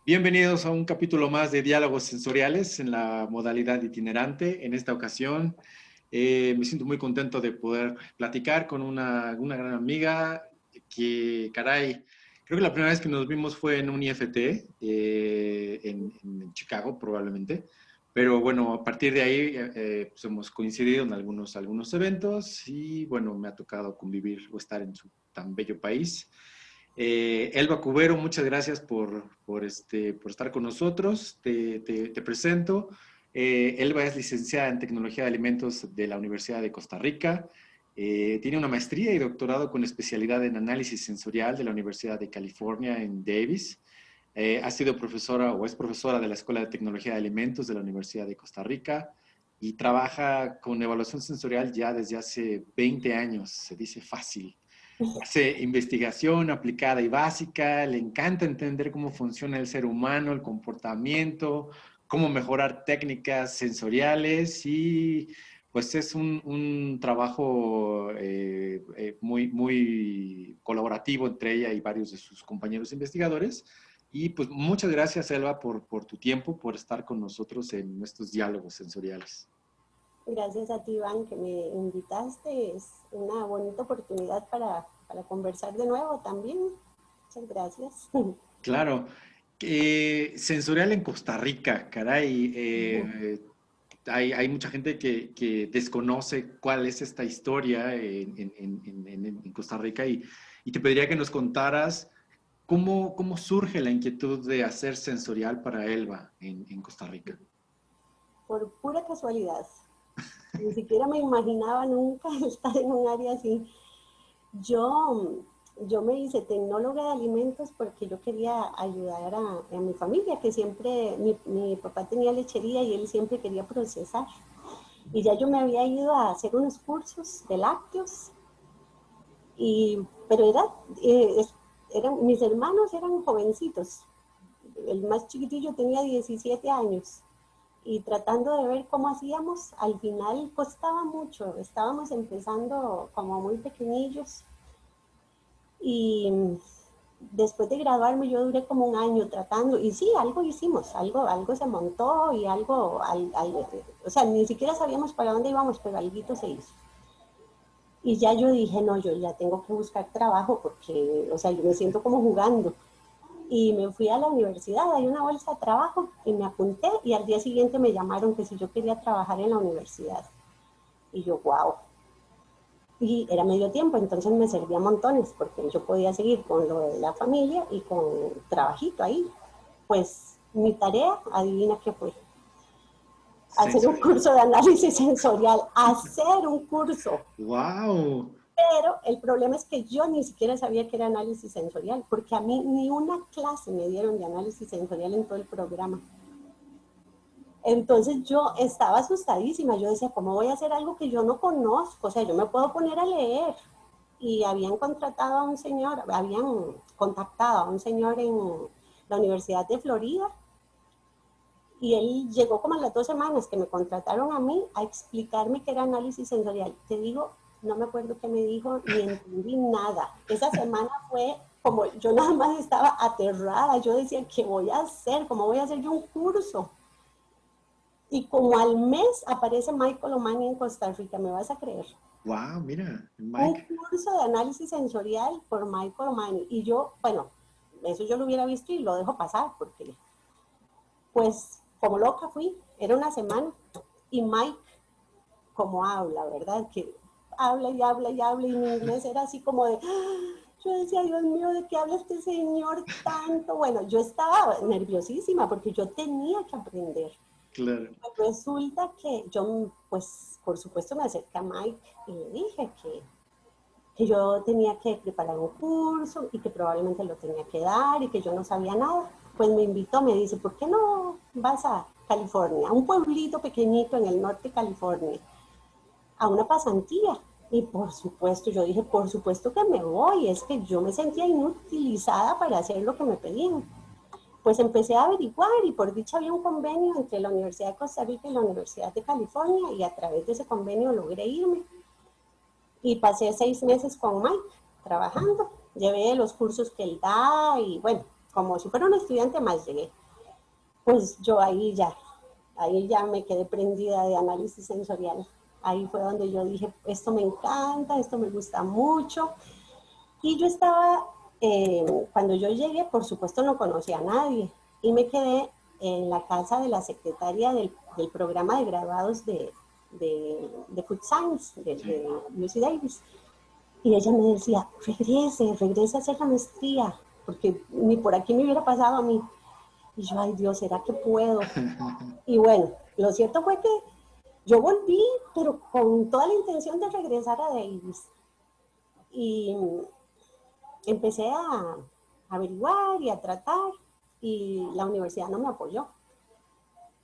Bienvenidos a un capítulo más de Diálogos Sensoriales en la modalidad itinerante. En esta ocasión me siento muy contento de poder platicar con una gran amiga que, caray, creo que la primera vez que nos vimos fue en un IFT en Chicago, probablemente. Pero bueno, a partir de ahí pues hemos coincidido en algunos eventos y bueno, me ha tocado convivir o estar en su tan bello país. Elba Cubero, muchas gracias por estar con nosotros. Te presento. Elba es licenciada en Tecnología de Alimentos de la Universidad de Costa Rica. Tiene una maestría y doctorado con especialidad en análisis sensorial de la Universidad de California en Davis. Ha sido profesora o es profesora de la Escuela de Tecnología de Alimentos de la Universidad de Costa Rica y trabaja con evaluación sensorial ya desde hace 20 años. Se dice fácil. Hace investigación aplicada y básica, le encanta entender cómo funciona el ser humano, el comportamiento, cómo mejorar técnicas sensoriales y pues es un trabajo muy colaborativo entre ella y varios de sus compañeros investigadores. Y pues muchas gracias, Elba, por tu tiempo, por estar con nosotros en estos diálogos sensoriales. Gracias a ti, Iván, que me invitaste. Es una bonita oportunidad para conversar de nuevo también. Muchas gracias. Claro. Sensorial en Costa Rica, caray. Hay mucha gente que desconoce cuál es esta historia en Costa Rica y te pediría que nos contaras cómo surge la inquietud de hacer sensorial para Elba en Costa Rica. Por pura casualidad. Ni siquiera me imaginaba nunca estar en un área así. Yo, yo me hice tecnóloga de alimentos porque yo quería ayudar a mi familia, que siempre, mi papá tenía lechería y él siempre quería procesar. Y ya yo me había ido a hacer unos cursos de lácteos, pero mis hermanos eran jovencitos. El más chiquitillo tenía 17 años. Y tratando de ver cómo hacíamos, al final costaba mucho. Estábamos empezando como muy pequeñillos. Y después de graduarme yo duré como un año tratando, y sí, algo hicimos, algo se montó y o sea, ni siquiera sabíamos para dónde íbamos, pero algo se hizo. Y ya yo dije, no, yo ya tengo que buscar trabajo porque, o sea, yo me siento como jugando. Y me fui a la universidad, hay una bolsa de trabajo y me apunté y al día siguiente me llamaron que si yo quería trabajar en la universidad. Y yo, wow. Y era medio tiempo, entonces me servía montones porque yo podía seguir con lo de la familia y con trabajito ahí. Pues mi tarea, adivina qué fue, hacer un Sensorial. curso de análisis sensorial, hacer un curso. ¡Wow! Pero el problema es que yo ni siquiera sabía que era análisis sensorial, porque a mí ni una clase me dieron de análisis sensorial en todo el programa. Entonces yo estaba asustadísima, yo decía, ¿cómo voy a hacer algo que yo no conozco? O sea, yo me puedo poner a leer. Y habían contratado a un señor, habían contactado a un señor en la Universidad de Florida, y él llegó como a las 2 semanas que me contrataron a mí a explicarme qué era análisis sensorial. Te digo, no me acuerdo qué me dijo, ni entendí nada. Esa semana fue como, yo nada más estaba aterrada, yo decía, ¿qué voy a hacer? ¿Cómo voy a hacer yo un curso? Y como al mes aparece Michael O'Mani en Costa Rica, ¿me vas a creer? ¡Wow! Mira, Un Mike. curso de análisis sensorial por Michael O'Mani. Y yo, bueno, eso yo lo hubiera visto y lo dejo pasar, porque pues como loca fui, era una semana. Y Mike, como habla, ¿verdad? Que habla y habla y habla, y mi inglés era así como de, yo decía, Dios mío, ¿de qué habla este señor tanto? Bueno, yo estaba nerviosísima porque yo tenía que aprender. Claro. Resulta que yo, pues, por supuesto me acerqué a Mike y le dije que yo tenía que preparar un curso y que probablemente lo tenía que dar y que yo no sabía nada. Pues me invitó, me dice, ¿por qué no vas a California, a un pueblito pequeñito en el norte de California, a una pasantía? Y por supuesto, yo dije, por supuesto que me voy, es que yo me sentía inutilizada para hacer lo que me pedían. Pues empecé a averiguar y por dicha había un convenio entre la Universidad de Costa Rica y la Universidad de California, y a través de ese convenio logré irme. Y pasé 6 meses con Mike trabajando. Llevé los cursos que él da y bueno, como si fuera un estudiante más llegué. Pues yo ahí ya me quedé prendida de análisis sensorial. Ahí fue donde yo dije, esto me encanta, esto me gusta mucho. Y yo estaba, cuando yo llegué, por supuesto no conocía a nadie. Y me quedé en la casa de la secretaria del programa de graduados de Food Science, de UC Davis. Y ella me decía, regrese a hacer la maestría, porque ni por aquí me hubiera pasado a mí. Y yo, ay Dios, ¿será que puedo? Y bueno, lo cierto fue que yo volví, pero con toda la intención de regresar a Davis. Y empecé a averiguar y a tratar, y la universidad no me apoyó.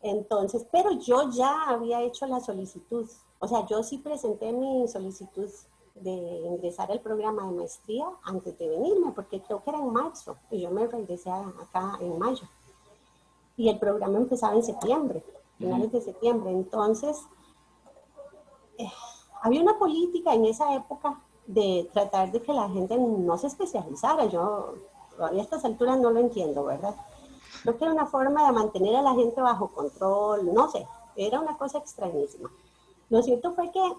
Entonces, pero yo ya había hecho la solicitud. O sea, yo sí presenté mi solicitud de ingresar al programa de maestría antes de venirme, porque creo que era en marzo, y yo me regresé acá en mayo. Y el programa empezaba en septiembre, finales de septiembre. Entonces, había una política en esa época de tratar de que la gente no se especializara. Yo todavía a estas alturas no lo entiendo, ¿verdad? Creo que era una forma de mantener a la gente bajo control, no sé, era una cosa extrañísima. Lo cierto fue que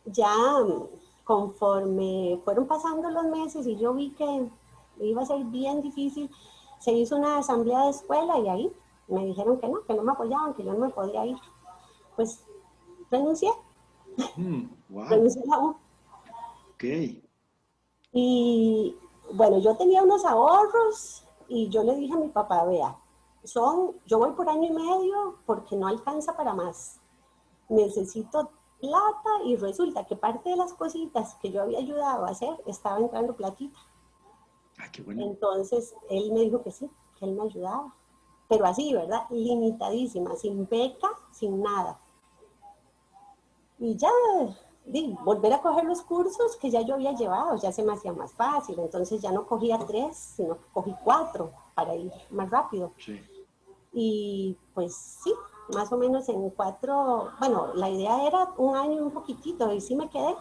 ya conforme fueron pasando los meses y yo vi que iba a ser bien difícil, se hizo una asamblea de escuela y ahí me dijeron que no me apoyaban, que yo no me podía ir. Pues renuncié, Wow. renuncié a la U. Ok. Y bueno, yo tenía unos ahorros y yo le dije a mi papá, vea, yo voy por año y medio porque no alcanza para más. Necesito plata y resulta que parte de las cositas que yo había ayudado a hacer estaba entrando platita. Ah, qué bueno. Entonces él me dijo que sí, que él me ayudaba. Pero así, ¿verdad? Limitadísima, sin beca, sin nada. Y ya, volver a coger los cursos que ya yo había llevado, ya se me hacía más fácil. Entonces ya no cogía 3, sino que cogí 4 para ir más rápido. Sí. Y pues sí, más o menos en 4, bueno, la idea era un año y un poquitito, y sí me quedé,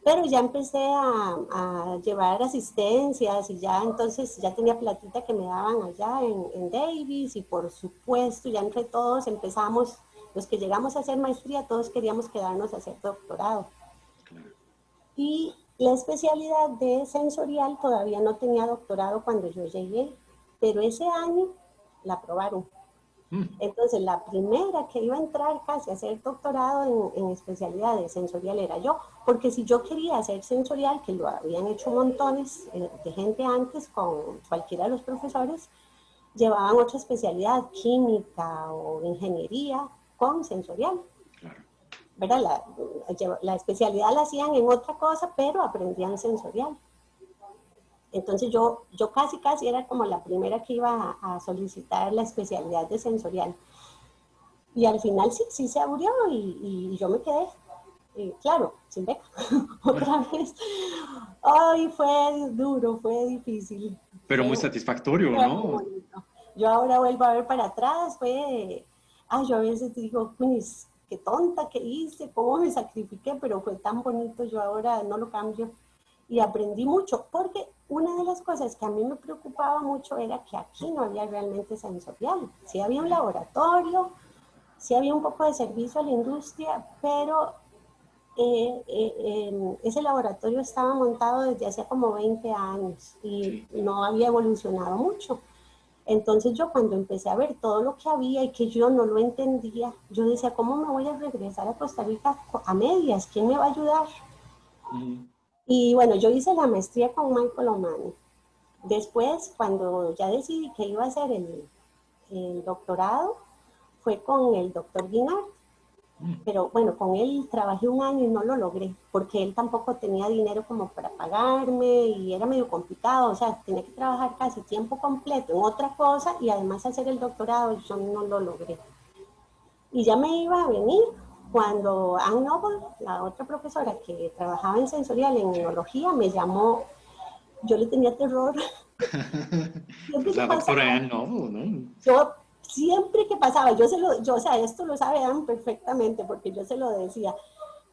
pero ya empecé a llevar asistencias y ya entonces ya tenía platita que me daban allá en Davis, y por supuesto ya entre todos empezamos, los que llegamos a hacer maestría, todos queríamos quedarnos a hacer doctorado. Claro. Y la especialidad de sensorial todavía no tenía doctorado cuando yo llegué, pero ese año la aprobaron. Entonces, la primera que iba a entrar casi a hacer doctorado en especialidad de sensorial era yo, porque si yo quería hacer sensorial, que lo habían hecho montones de gente antes con cualquiera de los profesores, llevaban otra especialidad, química o ingeniería con sensorial. Claro. ¿Verdad? La especialidad la hacían en otra cosa, pero aprendían sensorial. Entonces yo casi era como la primera que iba a solicitar la especialidad de sensorial. Y al final sí se abrió y yo me quedé, claro, sin beca, otra vez. Ay, fue duro, fue difícil. Pero muy satisfactorio, ¿no? Bonito. Yo ahora vuelvo a ver para atrás, yo a veces digo, pues, qué tonta que hice, cómo me sacrifiqué, pero fue tan bonito, yo ahora no lo cambio. Y aprendí mucho, porque una de las cosas que a mí me preocupaba mucho era que aquí no había realmente sensorial. Sí había un laboratorio, sí había un poco de servicio a la industria, pero ese laboratorio estaba montado desde hace como 20 años y Sí. no había evolucionado mucho. Entonces yo cuando empecé a ver todo lo que había y que yo no lo entendía, yo decía, ¿cómo me voy a regresar a Costa Rica a medias? ¿Quién me va a ayudar? Y bueno, yo hice la maestría con Michael O'Mani. Después, cuando ya decidí que iba a hacer el doctorado, fue con el doctor Guinard. Pero bueno, con él trabajé un año y no lo logré, porque él tampoco tenía dinero como para pagarme y era medio complicado, o sea, tenía que trabajar casi tiempo completo en otra cosa y además hacer el doctorado, yo no lo logré. Y ya me iba a venir cuando Anne Noble, la otra profesora que trabajaba en sensorial, en neurología, me llamó. Yo le tenía terror. Siempre Pues que la doctora pasaba, Ann Noble, ¿no? yo siempre que pasaba, o sea, esto lo sabe Anne perfectamente porque yo se lo decía.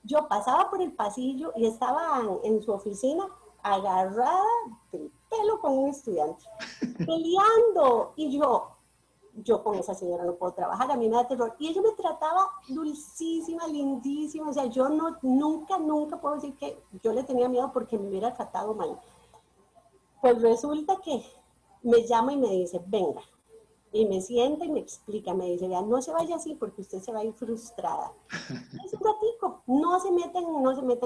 Yo pasaba por el pasillo y estaba en su oficina agarrada del pelo con un estudiante, peleando, y yo con esa señora no puedo trabajar, a mí me da terror. Y ella me trataba dulcísima, lindísima, o sea, yo no, nunca puedo decir que yo le tenía miedo porque me hubiera tratado mal. Pues resulta que me llama y me dice, venga, y me sienta y me explica, me dice, vea, no se vaya así porque usted se va a ir frustrada. Es un ratico, no se meta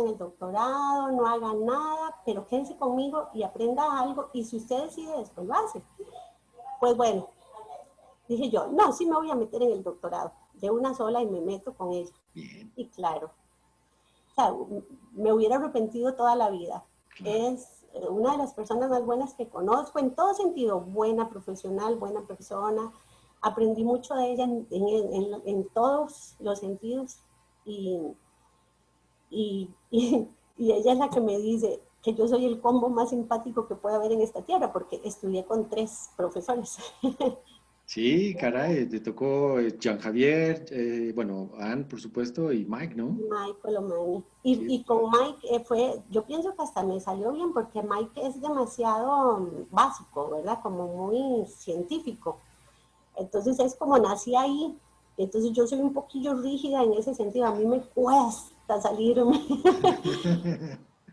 en el doctorado, no haga nada, pero quédese conmigo y aprenda algo, y si usted decide después lo hace. Pues bueno, dije yo, no, sí me voy a meter en el doctorado, de una sola y me meto con ella. Bien, Y claro, o sea, me hubiera arrepentido toda la vida. claro. Es una de las personas más buenas que conozco, en todo sentido, buena profesional, buena persona. Aprendí mucho de ella en todos los sentidos. Y, y ella es la que me dice que yo soy el combo más simpático que puede haber en esta tierra, porque estudié con 3 profesores. Sí, caray, te tocó Jean Javier, bueno, Anne, por supuesto, y Mike, ¿no? Michael O'Malley. Qué Y con padre. Mike yo pienso que hasta me salió bien porque Mike es demasiado básico, ¿verdad? Como muy científico. Entonces es como nací ahí. Entonces yo soy un poquillo rígida en ese sentido. A mí me cuesta salirme.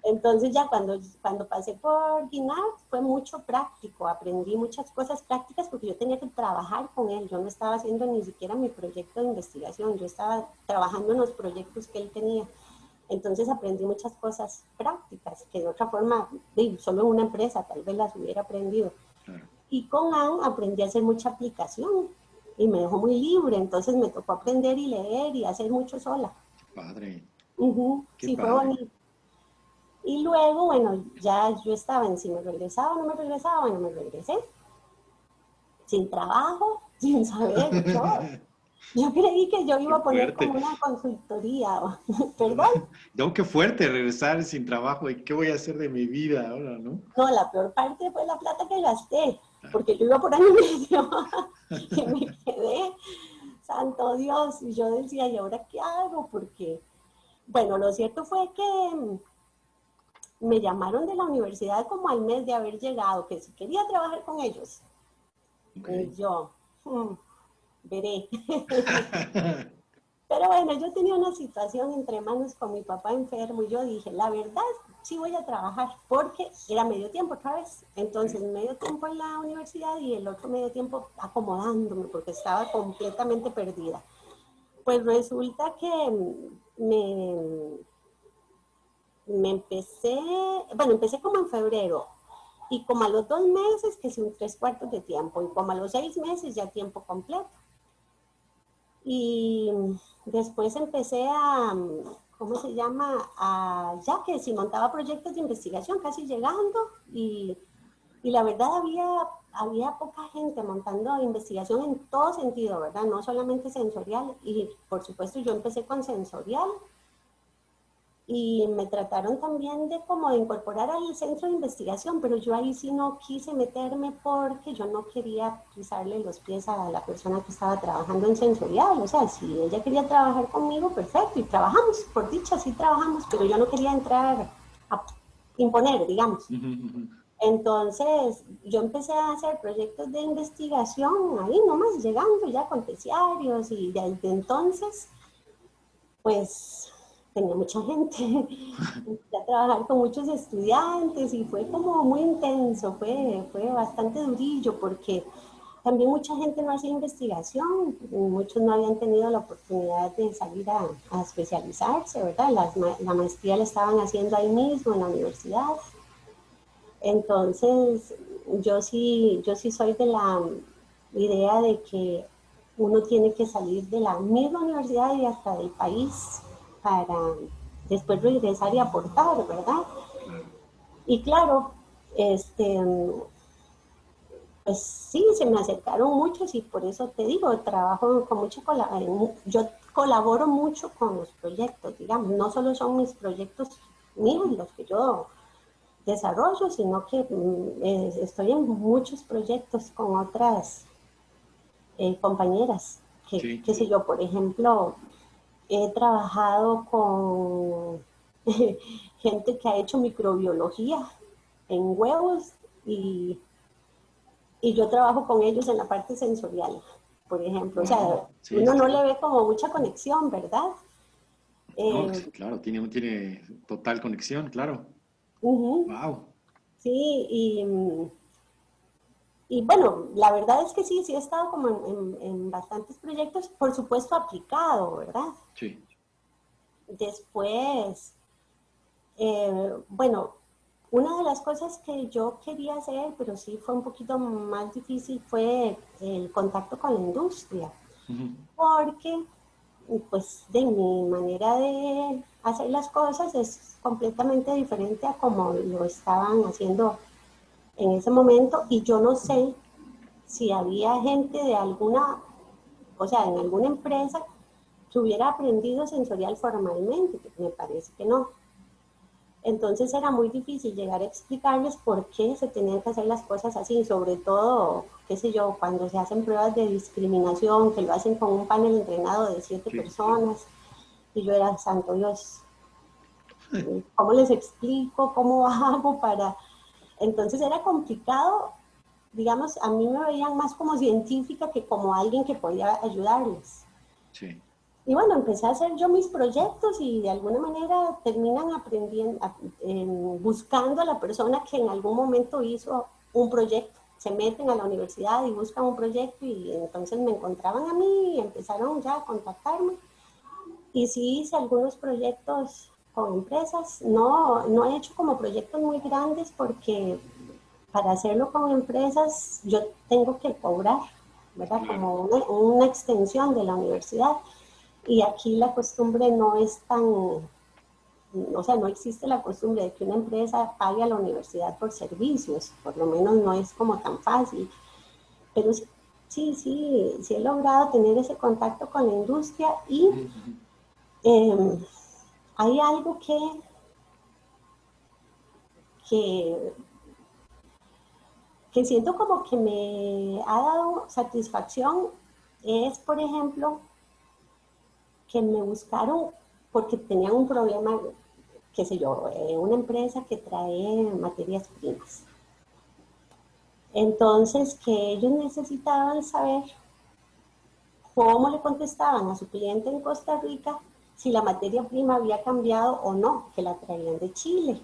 Entonces ya cuando pasé por Guinart fue mucho práctico, aprendí muchas cosas prácticas porque yo tenía que trabajar con él, yo no estaba haciendo ni siquiera mi proyecto de investigación, yo estaba trabajando en los proyectos que él tenía. Entonces aprendí muchas cosas prácticas que de otra forma, solo en una empresa tal vez las hubiera aprendido. Claro, Y con Anne aprendí a hacer mucha aplicación y me dejó muy libre, entonces me tocó aprender y leer y hacer mucho sola. qué padre, qué Sí, fue padre. bonito. Y luego, bueno, ya yo estaba en si me regresaba o no me regresaba, bueno, me regresé, sin trabajo, sin saber, yo creí que yo Qué iba a poner como fuerte. una consultoría, perdón, No, qué fuerte regresar sin trabajo y qué voy a hacer de mi vida ahora, ¿no? no, la peor parte fue la plata que gasté, porque yo iba por año y medio y me quedé, santo Dios, y yo decía, ¿y ahora qué hago? Porque, bueno, lo cierto fue que me llamaron de la universidad como al mes de haber llegado, que si quería trabajar con ellos. Ok. Y yo, veré. Pero bueno, yo tenía una situación entre manos con mi papá enfermo y yo dije, la verdad, sí voy a trabajar porque era medio tiempo otra vez. Entonces, Ok. medio tiempo en la universidad y el otro medio tiempo acomodándome porque estaba completamente perdida. Pues resulta que empecé como en febrero y como a los 2 meses que hice un 3/4 de tiempo y como a los 6 meses ya tiempo completo. Y después empecé ¿cómo se llama? Ya que si montaba proyectos de investigación, casi llegando, y la verdad había poca gente montando investigación en todo sentido, ¿verdad? No solamente sensorial, y por supuesto yo empecé con sensorial, y me trataron también de como de incorporar al centro de investigación, pero yo ahí sí no quise meterme porque yo no quería pisarle los pies a la persona que estaba trabajando en sensorial. O sea, si ella quería trabajar conmigo, perfecto, y trabajamos, por dicha, sí trabajamos, pero yo no quería entrar a imponer, digamos. Ujú, ujú. Entonces, yo empecé a hacer proyectos de investigación ahí nomás, llegando ya con terciarios, y desde entonces pues tenía mucha gente, empecé a trabajar con muchos estudiantes y fue como muy intenso, fue bastante durillo porque también mucha gente no hacía investigación, muchos no habían tenido la oportunidad de salir a especializarse, ¿verdad? La maestría la estaban haciendo ahí mismo en la universidad. Entonces, yo sí soy de la idea de que uno tiene que salir de la misma universidad y hasta del país para después regresar y aportar, ¿verdad? Claro. Y claro, este, pues sí, se me acercaron muchos y por eso te digo, trabajo con mucho, yo colaboro mucho con los proyectos, digamos, no solo son mis proyectos míos los que yo desarrollo, sino que estoy en muchos proyectos con otras compañeras, Sí, qué sé yo, por ejemplo, he trabajado con gente que ha hecho microbiología en huevos y, y yo trabajo con ellos en la parte sensorial, por ejemplo. O sea, Wow, sí, uno sí, no sí. le ve como mucha conexión, ¿verdad? No, Eh, claro, tiene total conexión, claro. Ujú, Wow, sí, y bueno, la verdad es que sí, sí he estado como en bastantes proyectos, por supuesto aplicado, ¿verdad? sí. Después, bueno, una de las cosas que yo quería hacer, pero sí fue un poquito más difícil, fue el contacto con la industria, Ujú. porque pues de mi manera de hacer las cosas es completamente diferente a como lo estaban haciendo en ese momento y yo no sé si había gente de alguna, o sea, en alguna empresa que hubiera aprendido sensorial formalmente, que me parece que no. Entonces era muy difícil llegar a explicarles por qué se tenían que hacer las cosas así, sobre todo, qué sé yo, cuando se hacen pruebas de discriminación, que lo hacen con un panel entrenado de 7 Sí. personas, y yo era, santo Dios, ¿cómo les explico? ¿Cómo hago para...? Entonces era complicado, digamos, a mí me veían más como científica que como alguien que podía ayudarles. Sí. Y bueno, empecé a hacer yo mis proyectos y de alguna manera terminan aprendiendo, buscando a la persona que en algún momento hizo un proyecto. Se meten a la universidad y buscan un proyecto y entonces me encontraban a mí y empezaron ya a contactarme. Y sí hice algunos proyectos con empresas. No, no he hecho como proyectos muy grandes porque para hacerlo con empresas yo tengo que cobrar, ¿verdad? Claro. Como una extensión de la universidad. Y aquí la costumbre no es tan, o sea, no existe la costumbre de que una empresa pague a la universidad por servicios, por lo menos no es como tan fácil. Pero sí, sí he logrado tener ese contacto con la industria y Ujú, ujú. eh, hay algo que, que siento como que me ha dado satisfacción, es, por ejemplo, que me buscaron porque tenían un problema, qué sé yo, una empresa que trae materias primas. Entonces, que ellos necesitaban saber cómo le contestaban a su cliente en Costa Rica si la materia prima había cambiado o no, que la traían de Chile.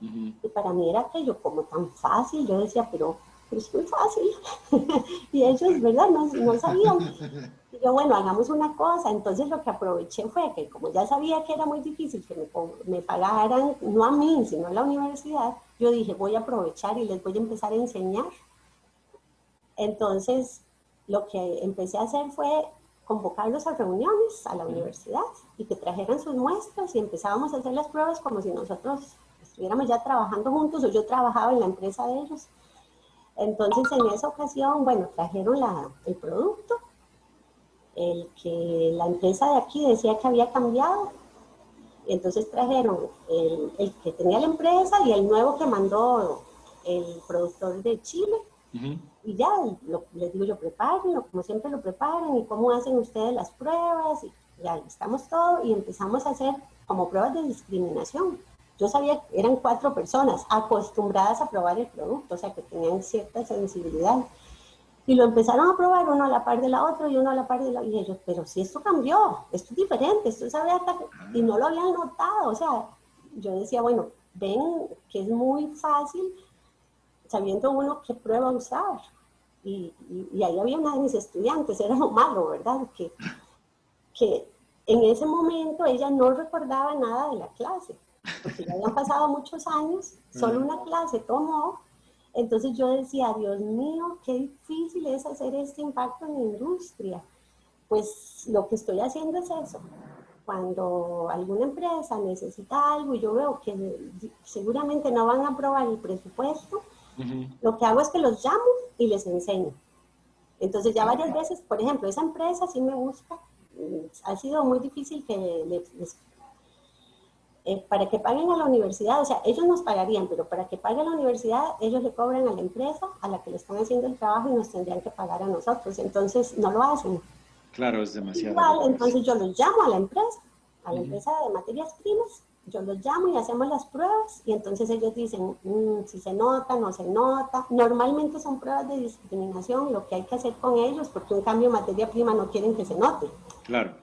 Ujú. Y para mí era aquello como tan fácil, yo decía, pero es muy fácil. Y ellos, Exacto. ¿verdad? No, no sabían. Y yo, bueno, hagamos una cosa. Entonces lo que aproveché fue que como ya sabía que era muy difícil que me pagaran, no a mí, sino a la universidad, yo dije, voy a aprovechar y les voy a empezar a enseñar. Entonces lo que empecé a hacer fue convocarlos a reuniones a la Ujú. universidad y que trajeran sus muestras y empezábamos a hacer las pruebas como si nosotros estuviéramos ya trabajando juntos o yo trabajaba en la empresa de ellos. Entonces en esa ocasión, bueno, trajeron el producto, el que la empresa de aquí decía que había cambiado. Entonces trajeron el que tenía la empresa y el nuevo que mandó el productor de Chile. Ujú. Y ya, les digo yo, prepárenlo, como siempre lo preparan, y cómo hacen ustedes las pruebas, y ya estamos todo, y empezamos a hacer como pruebas de discriminación. Yo sabía que eran 4 personas acostumbradas a probar el producto, o sea, que tenían cierta sensibilidad. Y lo empezaron a probar uno a la par de la otra y uno a la par de la otra. Y ellos, pero si esto cambió, esto es diferente, esto sabe hasta... Y Ah, no lo habían notado. O sea, yo decía, bueno, ven que es muy fácil sabiendo uno qué prueba usar. Y ahí había una de mis estudiantes, era lo malo, ¿verdad? Que en ese momento ella no recordaba nada de la clase, porque ya habían pasado muchos años, solo ah, una clase tomó. Entonces yo decía, Dios mío, qué difícil es hacer este impacto en la industria. Pues lo que estoy haciendo es eso. Cuando alguna empresa necesita algo y yo veo que seguramente no van a aprobar el presupuesto, ujú. lo que hago es que los llamo y les enseño. Entonces ya varias Ah, veces, por ejemplo, esa empresa sí me busca. Ha sido muy difícil que para que paguen a la universidad, o sea, ellos nos pagarían, pero para que pague la universidad, ellos le cobran a la empresa a la que le están haciendo el trabajo y nos tendrían que pagar a nosotros. Entonces no lo hacen. claro, es demasiada Igual, burocracia. entonces yo los llamo a la Ujú. empresa de materias primas, yo los llamo y hacemos las pruebas y entonces ellos dicen si se nota, no se nota. Normalmente son pruebas de discriminación, lo que hay que hacer con ellos, porque un cambio de materia prima no quieren que se note. Claro.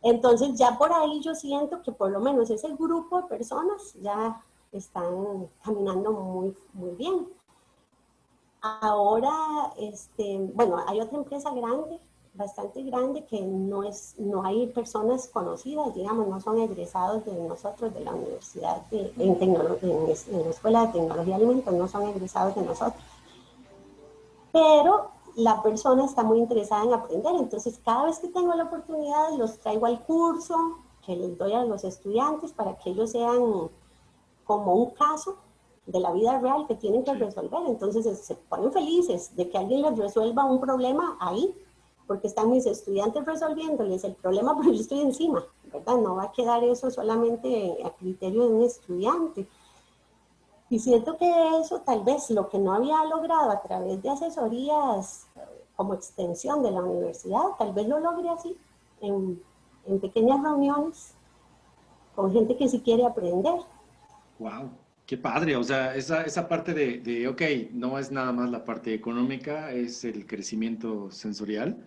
Entonces ya por ahí yo siento que por lo menos ese grupo de personas ya están caminando muy, muy bien. Ahora, bueno, hay otra empresa grande, bastante grande, que no hay personas conocidas, digamos, no son egresados de nosotros, de la universidad, en la Escuela de Tecnología de Alimentos, no son egresados de nosotros. Pero la persona está muy interesada en aprender, entonces cada vez que tengo la oportunidad los traigo al curso que les doy a los estudiantes para que ellos sean como un caso de la vida real que tienen que Sí. resolver. Entonces se ponen felices de que alguien les resuelva un problema ahí, porque están mis estudiantes resolviéndoles el problema, pero yo estoy encima, ¿verdad? No va a quedar eso solamente a criterio de un estudiante. Y siento que eso tal vez lo que no había logrado a través de asesorías como extensión de la universidad, tal vez lo logre así, en pequeñas reuniones con gente que sí quiere aprender. Wow, qué padre. O sea, esa parte ok, no es nada más la parte económica, es el crecimiento sensorial.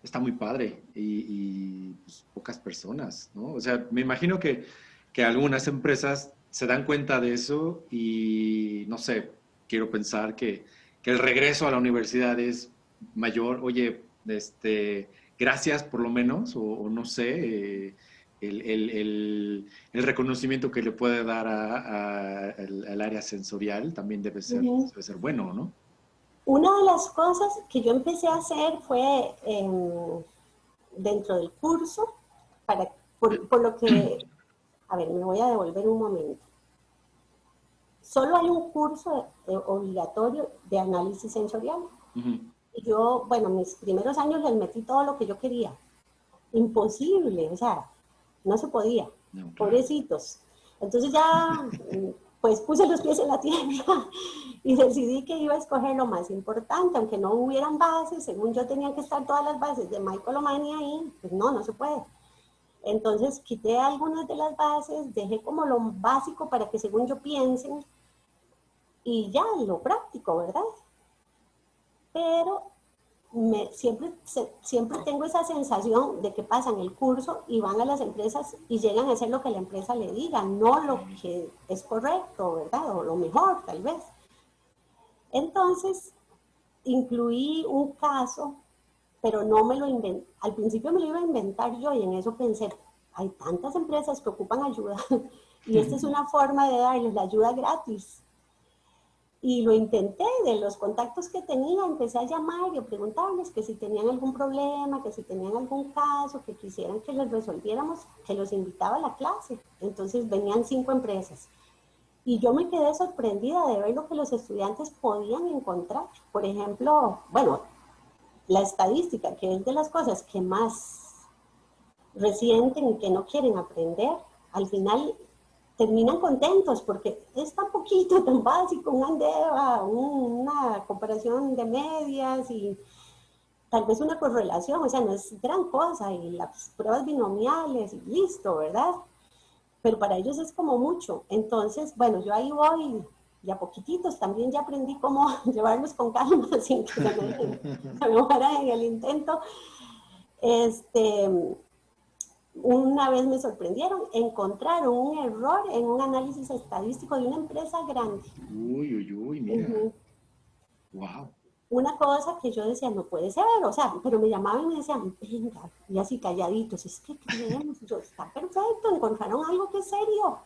Está muy padre pues, pocas personas, ¿no? O sea, me imagino que algunas empresas se dan cuenta de eso y, no sé, quiero pensar que el regreso a la universidad es mayor. Oye, gracias por lo menos, o no sé, el reconocimiento que le puede dar al área sensorial también Uh-huh. debe ser bueno, ¿no? Una de las cosas que yo empecé a hacer fue dentro del curso, por lo que, a ver, me voy a devolver un momento. Solo hay un curso obligatorio de análisis sensorial. Ujú. Y yo, bueno, mis primeros años les metí todo lo que yo quería. Imposible, o sea, no se podía. No, claro. Pobrecitos. Entonces ya, pues puse los pies en la tierra y decidí que iba a escoger lo más importante, aunque no hubieran bases, según yo tenían que estar todas las bases de Michael O'Mani ahí, pues no, no se puede. Entonces quité algunas de las bases, dejé como lo básico para que según yo piensen y ya lo práctico, ¿verdad? Pero siempre tengo esa sensación de que pasan el curso y van a las empresas y llegan a hacer lo que la empresa le diga, no lo que es correcto, ¿verdad? O lo mejor, tal vez. Entonces, incluí un caso, pero no me lo inventé. Al principio me lo iba a inventar yo y en eso pensé, hay tantas empresas que ocupan ayuda y esta es una forma de darles la ayuda gratis. Y lo intenté, de los contactos que tenía, empecé a llamar y a preguntarles que si tenían algún problema, que si tenían algún caso, que quisieran que les resolviéramos, que los invitaba a la clase. Entonces venían 5 empresas. Y yo me quedé sorprendida de ver lo que los estudiantes podían encontrar. Por ejemplo, bueno, la estadística, que es de las cosas que más resienten y que no quieren aprender, al final terminan contentos porque es tan poquito, tan básico, un ANDEVA, una comparación de medias y tal vez una correlación, o sea, no es gran cosa, y las pruebas binomiales y listo, ¿verdad? Pero para ellos es como mucho. Entonces, bueno, yo ahí voy y a poquititos también ya aprendí cómo llevarlos con calma sin que se me mueran en el intento. Este, una vez me sorprendieron, encontraron un error en un análisis estadístico de una empresa grande. Uy, uy, uy, mira. Uh-huh. Wow. Una cosa que yo decía, no puede ser, o sea, pero me llamaban y me decían, venga, y así calladitos, es que creemos, yo, está perfecto, encontraron algo que es serio.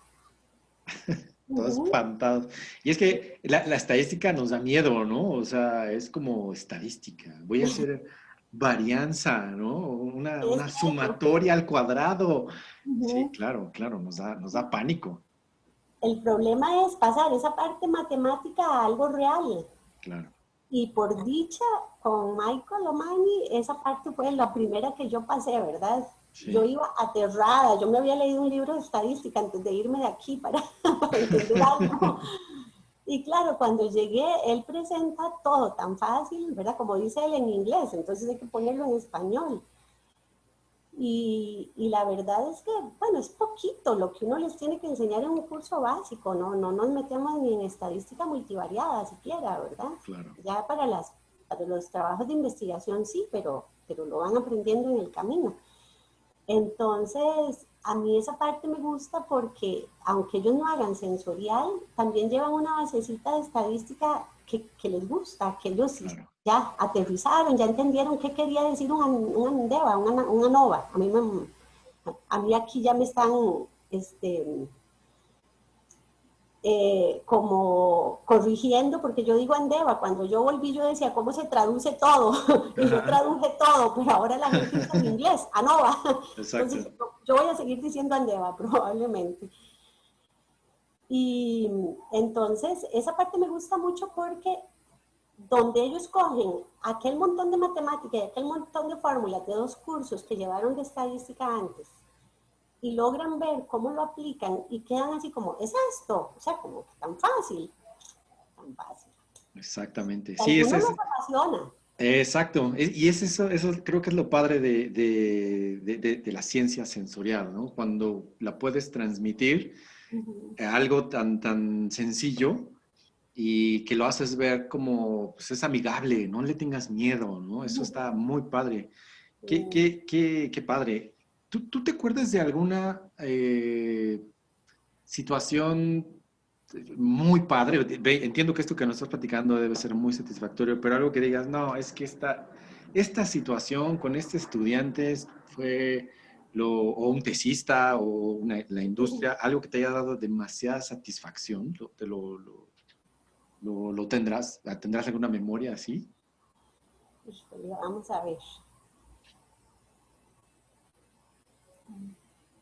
Todos Uh-huh. espantados. Y es que la estadística nos da miedo, ¿no? O sea, es como estadística. Voy a hacer varianza, ¿no? Es Una eso. sumatoria al cuadrado. Sí, Uh-huh. claro, claro, nos da pánico. El problema es pasar esa parte matemática a algo real. Claro. Y por dicha, con Michael O'Mani, esa parte fue la primera que yo pasé, ¿verdad? Yo Sí. iba aterrada, yo me había leído un libro de estadística antes de irme de aquí para entender algo. Y claro, cuando llegué, él presenta todo tan fácil, ¿verdad? Como dice él en inglés, entonces hay que ponerlo en español. Y la verdad es que, bueno, es poquito lo que uno les tiene que enseñar en un curso básico, ¿no? No nos metemos ni en estadística multivariada siquiera, ¿verdad? Claro. Ya para los trabajos de investigación sí, pero lo van aprendiendo en el camino. Entonces, a mí esa parte me gusta porque, aunque ellos no hagan sensorial, también llevan una basecita de estadística que les gusta, que ellos Claro. ya aterrizaron, ya entendieron qué quería decir una ANDEVA, una ANOVA. A mí aquí ya me están como corrigiendo, porque yo digo Andeva, cuando yo volví yo decía, ¿cómo se traduce todo? Y yo Ajá. traduje todo, pero ahora la gente usa en inglés, ANOVA. Entonces Exacto. yo voy a seguir diciendo Andeva probablemente. Y entonces esa parte me gusta mucho porque donde ellos cogen aquel montón de matemática y aquel montón de fórmulas de 2 cursos que llevaron de estadística antes y logran ver cómo lo aplican y quedan así como, es esto, o sea, como que tan fácil, tan fácil. Exactamente. A Sí, algunos nos apasiona. exacto. Y es eso creo que es lo padre de la ciencia sensorial, ¿no? Cuando la puedes transmitir Ujú. algo tan sencillo y que lo haces ver como, pues es amigable, no le tengas miedo, ¿no? Eso está muy padre. Qué padre. ¿Tú te acuerdas de alguna situación muy padre? Entiendo que esto que nos estás platicando debe ser muy satisfactorio, pero algo que digas, no, es que esta situación con este estudiante fue o un tesista o la industria, algo que te haya dado demasiada satisfacción, lo tendrás alguna memoria así. Híjole, vamos a ver.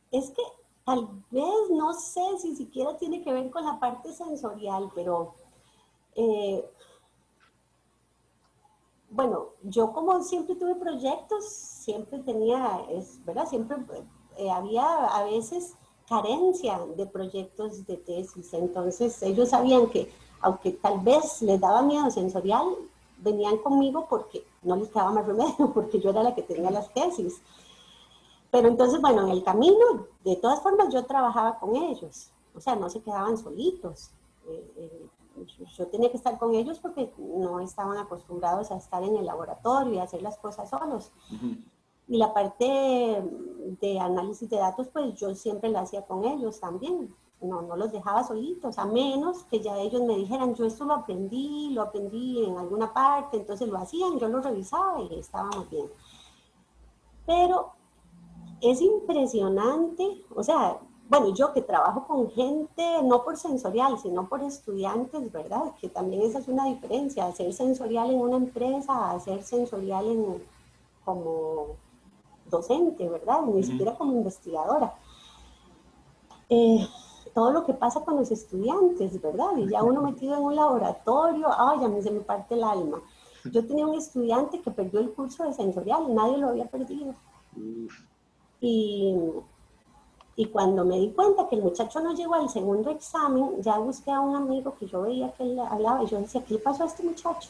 Es que tal vez, no sé si siquiera tiene que ver con la parte sensorial, pero eh, bueno, yo como siempre tuve proyectos, siempre tenía, ¿verdad? Siempre había a veces carencia de proyectos de tesis, entonces ellos sabían que, aunque tal vez les daba miedo sensorial, venían conmigo porque no les quedaba más remedio, porque yo era la que tenía Claro. las tesis. Pero entonces, bueno, en el camino, de todas formas, yo trabajaba con ellos, o sea, no se quedaban solitos. Yo tenía que estar con ellos porque no estaban acostumbrados a estar en el laboratorio y a hacer las cosas solos. Ujú. Y la parte de análisis de datos, pues yo siempre la hacía con ellos también. No los dejaba solitos, a menos que ya ellos me dijeran, yo esto lo aprendí en alguna parte, entonces lo hacían, yo lo revisaba y estábamos bien. Pero es impresionante, o sea, bueno, yo que trabajo con gente, no por sensorial, sino por estudiantes, ¿verdad? Que también esa es una diferencia, hacer sensorial en una empresa, hacer sensorial como docente, ¿verdad? Ni Ujú. siquiera como investigadora. Eh, todo lo que pasa con los estudiantes, ¿verdad? Y ya uno metido en un laboratorio, ay, a mí se me parte el alma. Yo tenía un estudiante que perdió el curso de sensorial y nadie lo había perdido. Uf. Y Y cuando me di cuenta que el muchacho no llegó al segundo examen, ya busqué a un amigo que yo veía que él hablaba y yo decía, ¿qué le pasó a este muchacho?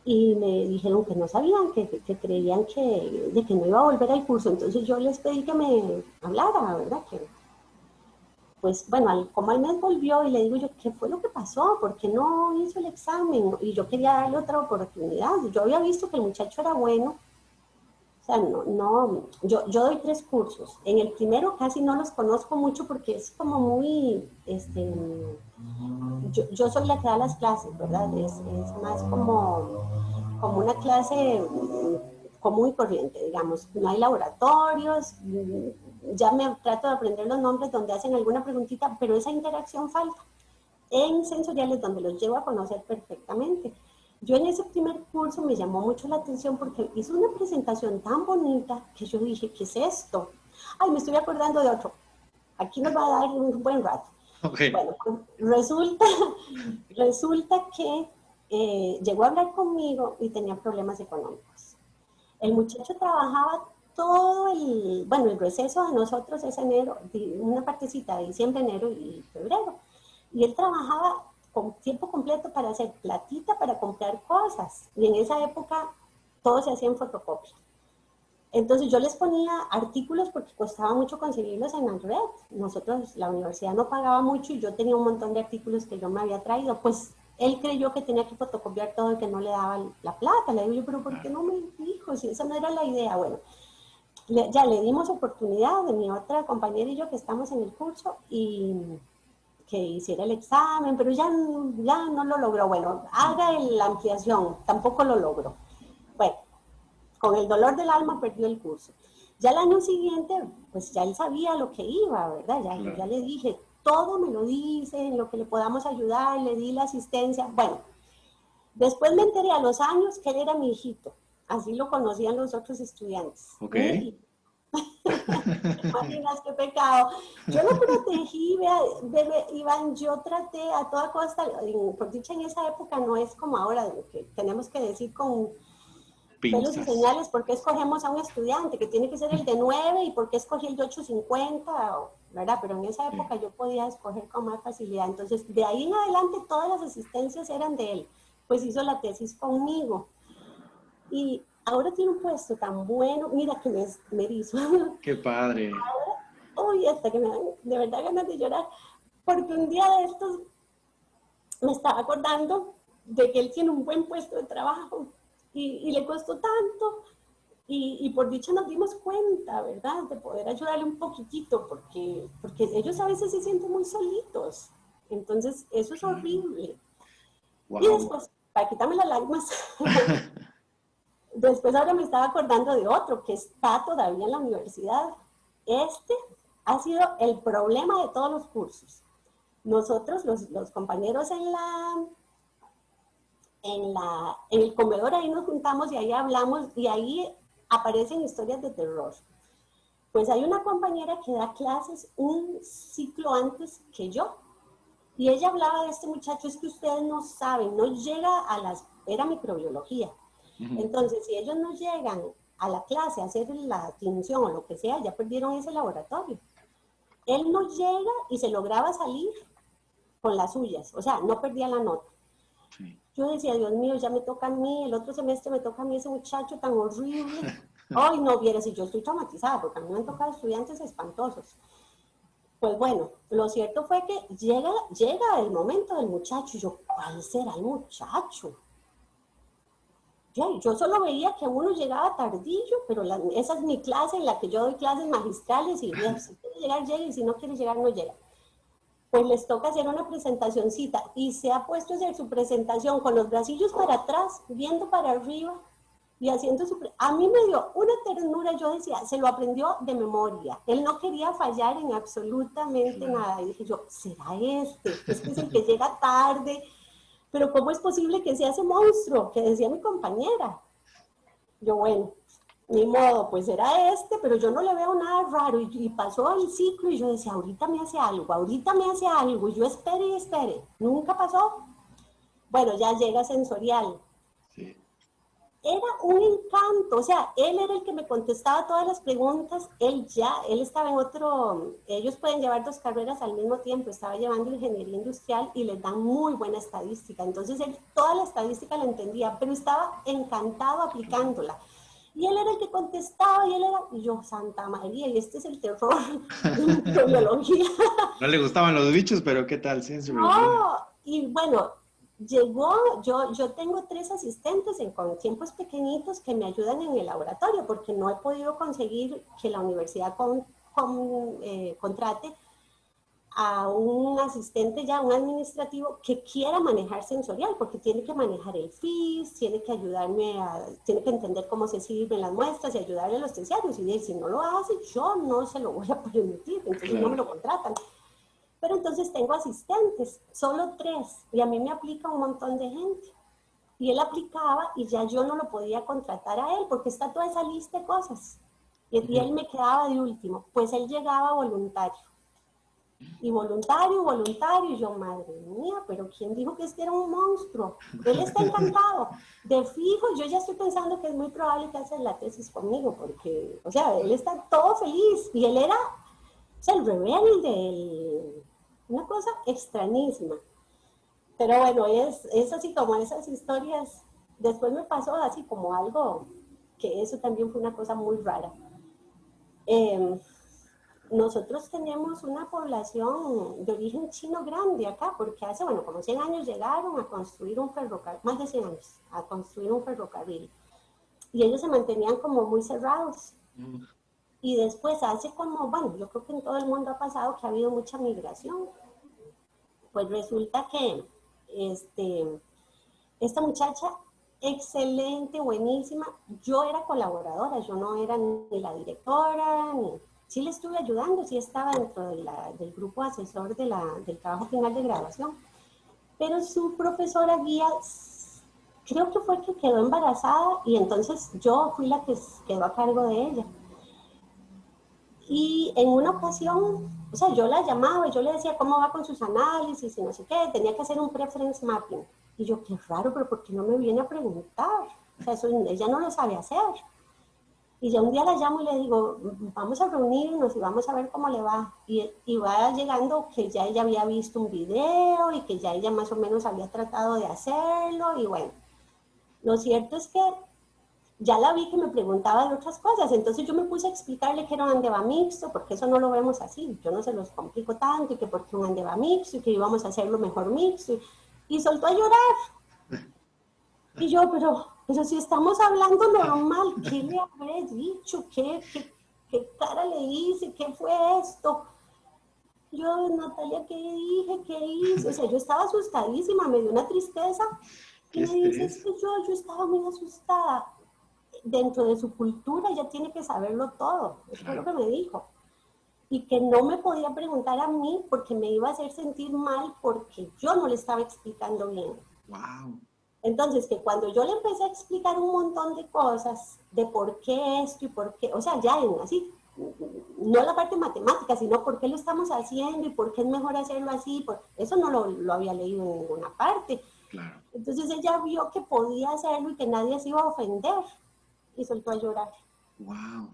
Y me dijeron que no sabían, que creían que no iba a volver al curso. Entonces yo les pedí que me hablara, ¿verdad? Que, pues bueno, como al mes volvió y le digo yo, ¿qué fue lo que pasó? ¿Por qué no hizo el examen? Y yo quería darle otra oportunidad. Yo había visto que el muchacho era bueno. O sea, yo doy 3 cursos. En el primero casi no los conozco mucho porque es como muy, yo soy la que da las clases, ¿verdad? Es más como una clase común y corriente, digamos. No hay laboratorios, ya me trato de aprender los nombres donde hacen alguna preguntita, pero esa interacción falta. En sensoriales donde los llevo a conocer perfectamente. Yo en ese primer curso me llamó mucho la atención porque hizo una presentación tan bonita que yo dije, ¿qué es esto? Ay, me estoy acordando de otro. Aquí nos va a dar un buen rato. Ok. Bueno, pues resulta que llegó a hablar conmigo y tenía problemas económicos. El muchacho trabajaba bueno, el receso de nosotros es enero, una partecita de diciembre, enero y febrero. Y él trabajaba con tiempo completo para hacer platita, para comprar cosas. Y en esa época todo se hacía en fotocopia. Entonces yo les ponía artículos porque costaba mucho conseguirlos en la red. Nosotros, la universidad no pagaba mucho y yo tenía un montón de artículos que yo me había traído. Pues él creyó que tenía que fotocopiar todo y que no le daba la plata. Le digo yo, pero ¿por qué no me dijo? Si esa no era la idea. Bueno, ya le dimos oportunidad de mi otra compañera y yo que estamos en el curso y que hiciera el examen, pero ya no lo logró. Bueno, haga la ampliación, tampoco lo logró. Bueno, con el dolor del alma perdió el curso. Ya el año siguiente, pues ya él sabía lo que iba, ¿verdad? Ya le dije, todo me lo dice, en lo que le podamos ayudar, le di la asistencia. Bueno, después me enteré a los años que él era mi hijito. Así lo conocían los otros estudiantes. Ok. Imaginas qué pecado. Yo lo protegí, vea, Iván, yo traté a toda costa, por dicha en esa época no es como ahora, que tenemos que decir con pelos y señales por qué escogemos a un estudiante, que tiene que ser el de 9 y por qué escogí el de 8.50, ¿verdad? Pero en esa época yo podía escoger con más facilidad. Entonces, de ahí en adelante todas las asistencias eran de él. Pues hizo la tesis conmigo. Y ahora tiene un puesto tan bueno, mira que me hizo. ¡Qué padre! Uy, hasta que me dan de verdad ganas de llorar, porque un día de estos me estaba acordando de que él tiene un buen puesto de trabajo y le costó tanto y por dicha nos dimos cuenta, ¿verdad? De poder ayudarle un poquitito, porque ellos a veces se sienten muy solitos. Entonces, eso es horrible. Wow. Y después, para quitarme las lágrimas, después ahora me estaba acordando de otro que está todavía en la universidad. Este ha sido el problema de todos los cursos. Nosotros, los compañeros en el comedor, ahí nos juntamos y ahí hablamos y ahí aparecen historias de terror. Pues hay una compañera que da clases un ciclo antes que yo y ella hablaba de este muchacho, es que ustedes no saben, no llega a era microbiología. Entonces, si ellos no llegan a la clase a hacer la tinción o lo que sea, ya perdieron ese laboratorio. Él no llega y se lograba salir con las suyas, o sea, no perdía la nota. Sí. Yo decía, Dios mío, ya me toca a mí, el otro semestre me toca a mí ese muchacho tan horrible. Ay, no, vieras, si yo estoy traumatizada, porque a mí me han tocado estudiantes espantosos. Pues bueno, lo cierto fue que llega el momento del muchacho, y yo, ¿cuál será el muchacho? Yo solo veía que uno llegaba tardillo, pero esa es mi clase en la que yo doy clases magistrales y si quiere llegar, llega, y si no quiere llegar, no llega. Pues les toca hacer una presentacioncita y se ha puesto a hacer su presentación con los bracillos para atrás, viendo para arriba y haciendo A mí me dio una ternura, yo decía, se lo aprendió de memoria. Él no quería fallar en absolutamente nada. Y dije yo, ¿será este? Es que es el que llega tarde. Pero ¿cómo es posible que sea ese monstruo que decía mi compañera? Yo, bueno, ni modo, pues era este, pero yo no le veo nada raro. Y pasó el ciclo y yo decía, ahorita me hace algo. Y yo espere. Nunca pasó. Bueno, ya llega sensorial. Sí. Era un encanto, o sea, él era el que me contestaba todas las preguntas, él estaba en ellos pueden llevar 2 carreras al mismo tiempo, estaba llevando ingeniería industrial y les dan muy buena estadística, entonces él toda la estadística la entendía, pero estaba encantado aplicándola. Y él era el que contestaba y yo, Santa María, y este es el terror de microbiología. No le gustaban los bichos, pero ¿qué tal? No, y bueno, yo tengo 3 asistentes con tiempos pequeñitos que me ayudan en el laboratorio porque no he podido conseguir que la universidad contrate a un asistente un administrativo que quiera manejar sensorial porque tiene que manejar el FIS, tiene que tiene que entender cómo se sirven las muestras y ayudarle a los terciarios y si no lo hace, yo no se lo voy a permitir, entonces no me lo contratan. Pero entonces tengo asistentes, solo 3, y a mí me aplica un montón de gente. Y él aplicaba y ya yo no lo podía contratar a él porque está toda esa lista de cosas. Y él me quedaba de último, pues él llegaba voluntario. Y voluntario, y yo, madre mía, pero ¿quién dijo que este era un monstruo? Él está encantado. De fijo, yo ya estoy pensando que es muy probable que haga la tesis conmigo, porque, o sea, él está todo feliz. Y él era, el rebelde, una cosa extrañísima. Pero bueno, es así como esas historias. Después me pasó así como algo que eso también fue una cosa muy rara. Nosotros tenemos una población de origen chino grande acá, porque hace, bueno, como 100 años llegaron a construir un ferrocarril, más de 100 años, a construir un ferrocarril. Y ellos se mantenían como muy cerrados. Y después hace como, bueno, yo creo que en todo el mundo ha pasado que ha habido mucha migración. Pues resulta que esta muchacha, excelente, buenísima, yo era colaboradora, yo no era ni la directora, ni... Sí le estuve ayudando, sí estaba dentro del grupo asesor del trabajo final de graduación, pero su profesora guía, creo que fue que quedó embarazada y entonces yo fui la que quedó a cargo de ella. Y en una ocasión, o sea, yo la llamaba y yo le decía cómo va con sus análisis y no sé qué, tenía que hacer un preference mapping. Y yo, qué raro, pero ¿por qué no me viene a preguntar? O sea, eso ella no lo sabe hacer. Y ya un día la llamo y le digo, vamos a reunirnos y vamos a ver cómo le va. Y va llegando que ya ella había visto un video y que ya ella más o menos había tratado de hacerlo. Y bueno, lo cierto es que ya la vi que me preguntaba de otras cosas, entonces yo me puse a explicarle que era un andeba mixto, porque eso no lo vemos así, yo no se los complico tanto, y que porque un andeba mixto, y que íbamos a hacerlo mejor mixto, y soltó a llorar. Y yo, pero si estamos hablando normal, ¿qué le habré dicho? ¿Qué cara le hice? ¿Qué fue esto? Yo, Natalia, ¿qué dije? ¿Qué hice? O sea, yo estaba asustadísima, me dio una tristeza, y me dice, es que yo estaba muy asustada. Dentro de su cultura ella tiene que saberlo todo, eso fue lo que me dijo. Y que no me podía preguntar a mí porque me iba a hacer sentir mal porque yo no le estaba explicando bien. Wow. Entonces, que cuando yo le empecé a explicar un montón de cosas, de por qué esto y por qué, o sea, ya en así, no la parte matemática, sino por qué lo estamos haciendo y por qué es mejor hacerlo así, eso no lo había leído en ninguna parte. Claro. Entonces ella vio que podía hacerlo y que nadie se iba a ofender y soltó a llorar. Wow.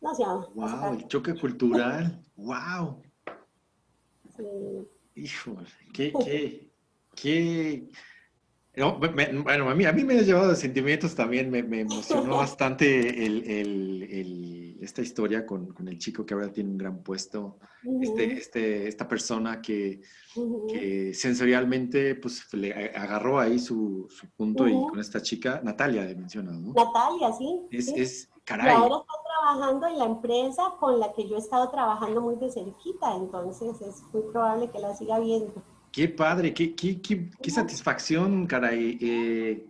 No, o sea, Wow, el choque cultural. Wow. Sí. Híjole, qué. No, bueno, a mí me ha llevado de sentimientos también, me emocionó bastante esta historia con el chico que ahora tiene un gran puesto, esta persona que sensorialmente pues le agarró ahí su punto y con esta chica, Natalia de mencionas, ¿no? Natalia, sí, sí. Y Caray. ahora está trabajando en la empresa con la que yo he estado trabajando muy de cerquita, entonces es muy probable que la siga viendo. Qué padre, qué satisfacción, caray,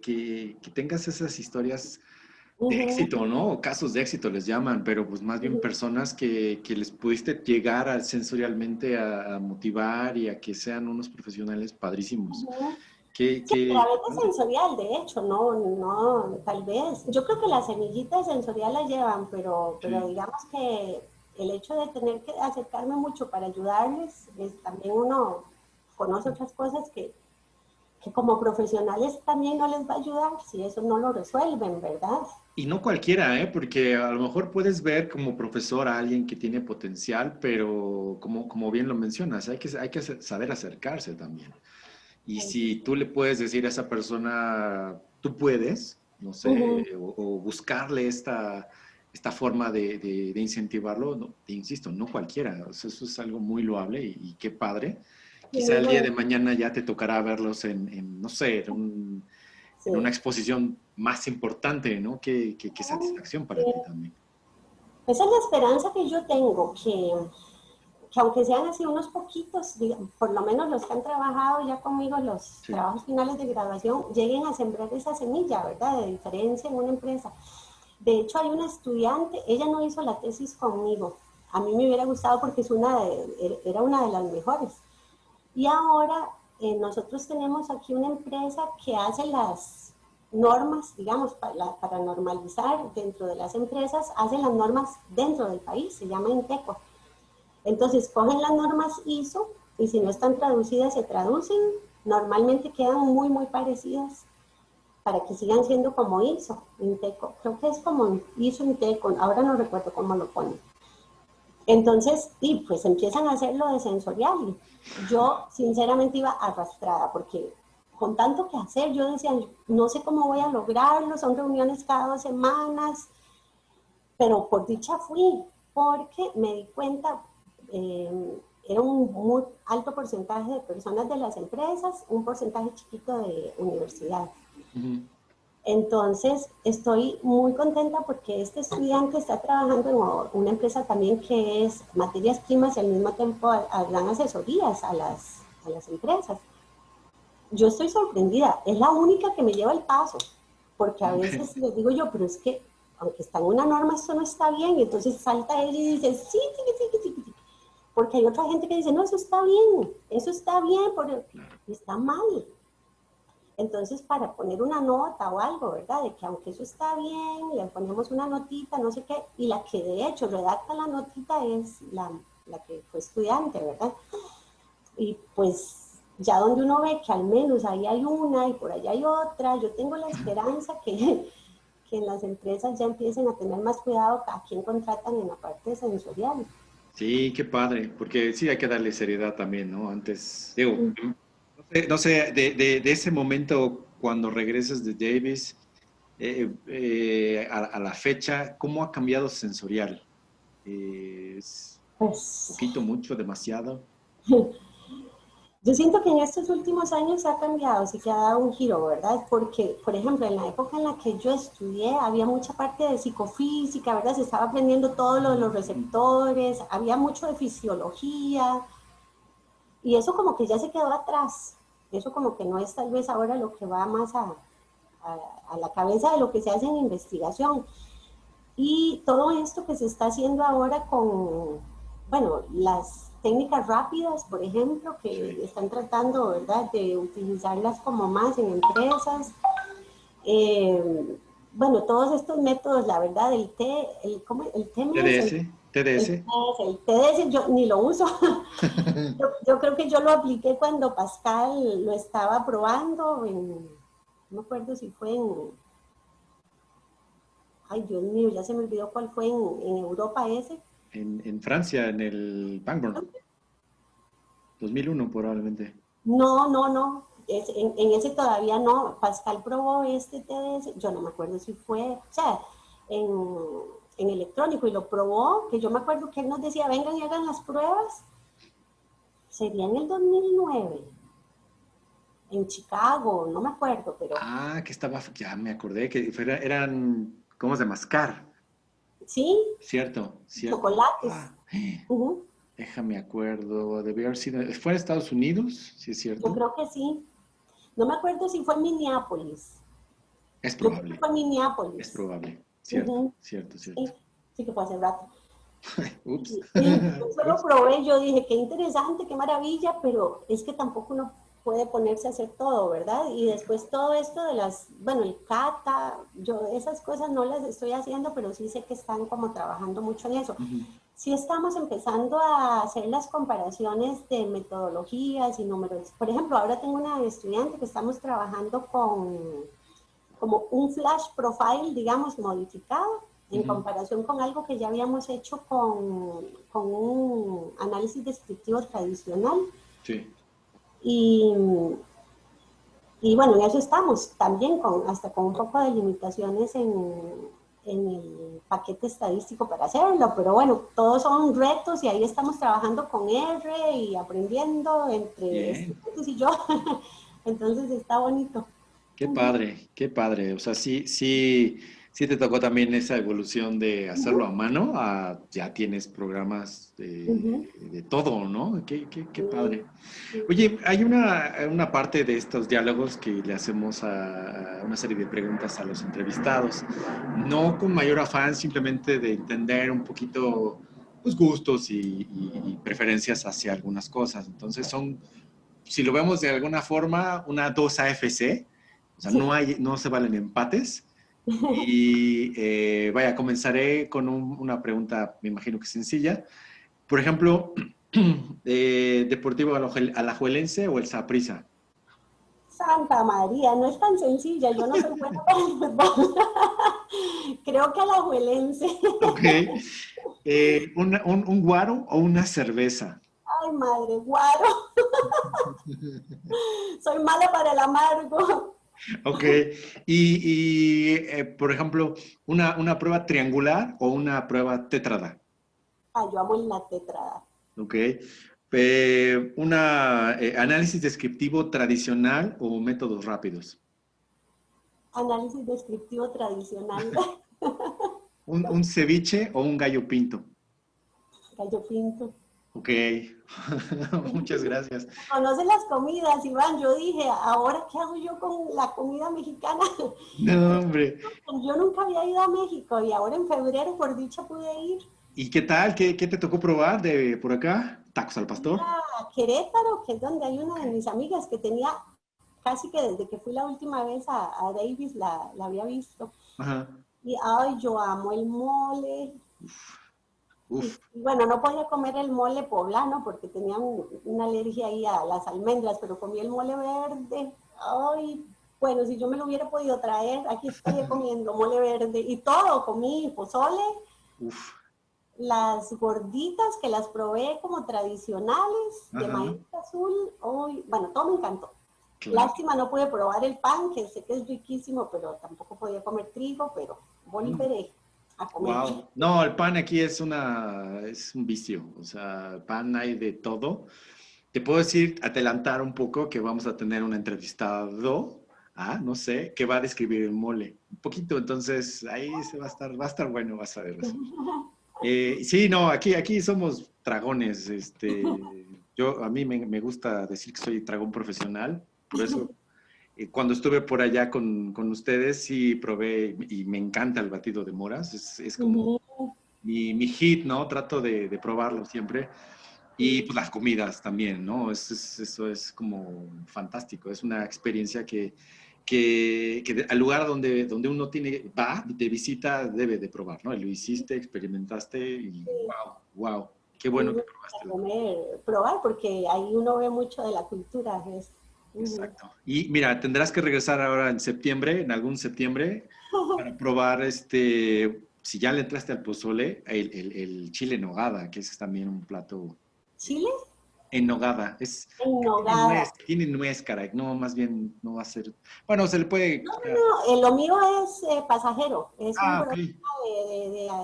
que tengas esas historias de éxito, ¿no? O casos de éxito les llaman, pero pues más bien personas que les pudiste llegar sensorialmente a motivar y a que sean unos profesionales padrísimos. Sí, pero a veces sensorial, de hecho, no, tal vez. Yo creo que la semillita sensorial la llevan, pero digamos que el hecho de tener que acercarme mucho para ayudarles, también uno conoce otras cosas que como profesionales también no les va a ayudar si eso no lo resuelven, ¿verdad? Y no cualquiera, ¿eh? Porque a lo mejor puedes ver como profesor a alguien que tiene potencial, pero como bien lo mencionas, hay que saber acercarse también. Y si tú le puedes decir a esa persona, tú puedes, no sé, o buscarle esta forma de incentivarlo, no, te insisto, no cualquiera. O sea, eso es algo muy loable y qué padre. Quizá el día de mañana ya te tocará verlos no sé, en una exposición más importante, ¿no? Qué satisfacción para ti también. Esa es la esperanza que yo tengo, que aunque sean así unos poquitos, por lo menos los que han trabajado ya conmigo los trabajos finales de graduación, lleguen a sembrar esa semilla, ¿verdad? De diferencia en una empresa. De hecho, hay una estudiante, ella no hizo la tesis conmigo. A mí me hubiera gustado porque era una de las mejores. Y ahora nosotros tenemos aquí una empresa que hace las normas, digamos, para normalizar dentro de las empresas, hace las normas dentro del país, se llama Inteco. Entonces, cogen las normas ISO y si no están traducidas, se traducen. Normalmente quedan muy, muy parecidas para que sigan siendo como ISO, Inteco. Creo que es como ISO Inteco, ahora no recuerdo cómo lo ponen. Entonces, y pues empiezan a hacerlo de sensorial. Yo, sinceramente, iba arrastrada porque con tanto que hacer, yo decía, no sé cómo voy a lograrlo, son reuniones cada 2 semanas, pero por dicha fui, porque me di cuenta, era un muy alto porcentaje de personas de las empresas, un porcentaje chiquito de universidad. Ujú. Entonces, estoy muy contenta porque este estudiante está trabajando en una empresa también que es materias primas y al mismo tiempo dan asesorías a las empresas. Yo estoy sorprendida, es la única que me lleva el paso, porque a Ok. veces les digo yo, pero es que aunque está en una norma, esto no está bien, y entonces salta él y dice, sí, sí, porque hay otra gente que dice, no, eso está bien, pero está mal. Entonces, para poner una nota o algo, ¿verdad? De que aunque eso está bien, le ponemos una notita, no sé qué, y la que de hecho redacta la notita es la que fue estudiante, ¿verdad? Y pues ya donde uno ve que al menos ahí hay una y por allá hay otra, yo tengo la esperanza que en las empresas ya empiecen a tener más cuidado a quién contratan en la parte sensorial. Sí, qué padre, porque sí hay que darle seriedad también, ¿no? Antes, digo, no sé, de ese momento cuando regresas de Davis a la fecha, ¿cómo ha cambiado sensorial? ¿Es Pues poquito, mucho, demasiado? yo siento que en estos últimos años ha cambiado, sí que ha dado un giro, ¿verdad? Porque, por ejemplo, en la época en la que yo estudié, había mucha parte de psicofísica, ¿verdad? Se estaba aprendiendo todo lo de los receptores, había mucho de fisiología, y eso como que ya se quedó atrás. Eso como que no es tal vez ahora lo que va más a la cabeza de lo que se hace en investigación. Y todo esto que se está haciendo ahora con, bueno, las técnicas rápidas, por ejemplo, que Sí. están tratando, ¿verdad?, de utilizarlas como más en empresas. Eh, bueno, todos estos métodos, la verdad, ¿cómo? El TMS, TDS, TDS. el TDS, yo ni lo uso. Yo creo que yo lo apliqué cuando Pascal lo estaba probando, no me acuerdo si fue ay Dios mío, ya se me olvidó cuál fue en Europa ese. En Francia, en el Pangborn, 2001 probablemente. No, en ese todavía no. Pascal probó este TDS, yo no me acuerdo si fue, o sea, en, en electrónico y lo probó, que yo me acuerdo que él nos decía, vengan y hagan las pruebas. Sería en el 2009 en Chicago, no me acuerdo, pero Ah, que estaba, ya me acordé que eran gomos de mascar. sí, Cierto, cierto. chocolates. Ah, Ujú. déjame acuerdo, debió haber sido, ¿fue en Estados Unidos? Sí, es Yo cierto. creo que sí. No me acuerdo si fue en Minneapolis. Es Yo creo que probable, fue en es Minneapolis. probable. Cierto, Ujú. cierto, cierto. Sí, sí que fue hace rato. Ups. Yo solo Ups. probé, yo dije, qué interesante, qué maravilla, pero es que tampoco uno puede ponerse a hacer todo, ¿verdad? Y después todo esto de bueno, el kata, yo esas cosas no las estoy haciendo, pero sí sé que están como trabajando mucho en eso. Ujú. Sí estamos empezando a hacer las comparaciones de metodologías y números. Por ejemplo, ahora tengo una estudiante que estamos trabajando con como un flash profile, digamos, modificado en Ujú. comparación con algo que ya habíamos hecho con un análisis descriptivo tradicional. Sí. Y, y bueno, en eso estamos también, hasta con un poco de limitaciones en el paquete estadístico para hacerlo, pero bueno, todos son retos y ahí estamos trabajando con R y aprendiendo entre Bien. estudiantes y yo. Entonces está bonito. Qué padre, qué padre. O sea, sí, sí, sí te tocó también esa evolución de hacerlo a mano, ya tienes programas Uh-huh. de todo, ¿no? Qué padre. Sí. Oye, hay una parte de estos diálogos que le hacemos a una serie de preguntas a los entrevistados, no con mayor afán, simplemente de entender un poquito los gustos y preferencias hacia algunas cosas. Entonces son, si lo vemos de alguna forma, una 2 AFC, o sea, no se valen empates. Y vaya, comenzaré con una pregunta, me imagino que sencilla. Por ejemplo, Deportivo Alajuelense o el Saprissa. Santa María, no es tan sencilla, yo no soy buena para el fútbol. Creo que a la Juelense. Ok. Un guaro o una cerveza. Ay, madre, guaro. Soy mala para el amargo. Ok. Por ejemplo, una prueba triangular o una prueba tétrada. Ay, yo amo la tetrada. Ok. Análisis descriptivo tradicional o métodos rápidos. Análisis descriptivo tradicional. Un ceviche o un gallo pinto. Gallo pinto. Ok. Muchas gracias. Conoce las comidas, Iván. Yo dije, ¿ahora qué hago yo con la comida mexicana? No, hombre. Yo nunca había ido a México y ahora en febrero, por dicha, pude ir. ¿Y qué tal? ¿Qué te tocó probar de por acá? ¿Tacos al pastor? A Querétaro, que es donde hay una de mis amigas que tenía casi que desde que fui la última vez a Davis la había visto. Ajá. Y ay, yo amo el mole. Uf. Y bueno, no podía comer el mole poblano porque tenía una alergia ahí a las almendras, pero comí el mole verde. Ay, bueno, si yo me lo hubiera podido traer, aquí estaría comiendo mole verde. Y todo, comí pozole, Uf. las gorditas que las probé como tradicionales de Ajá. maíz azul. Ay, bueno, todo me encantó. Claro. Lástima no pude probar el pan, que sé que es riquísimo, pero tampoco podía comer trigo, pero volveré a comer. Wow. No, el pan aquí es un vicio. O sea, pan hay de todo. Te puedo decir, adelantar un poco que vamos a tener un entrevistado, no sé, que va a describir el mole. Un poquito, entonces ahí va a estar bueno, vas a ver. Sí, no, aquí somos dragones. A mí me gusta decir que soy dragón profesional, por eso cuando estuve por allá con ustedes, sí probé y me encanta el batido de moras, es como mi hit, ¿no? Trato de probarlo siempre. Y pues las comidas también, ¿no? Eso es como fantástico, es una experiencia que al lugar donde uno va de visita debe de probar, ¿no? Lo hiciste, experimentaste y wow, qué A mí bueno me que gusta probaste. comer, probar, porque ahí uno ve mucho de la cultura. Exacto. Y mira, tendrás que regresar ahora en septiembre, en algún septiembre, para probar si ya le entraste al pozole, el chile en nogada, que es también un plato Chile en nogada. en nogada. Tiene nuez, caray. No, más bien no va a ser. Bueno, se le puede. No, no, no, lo mío es pasajero, es un Ok. problema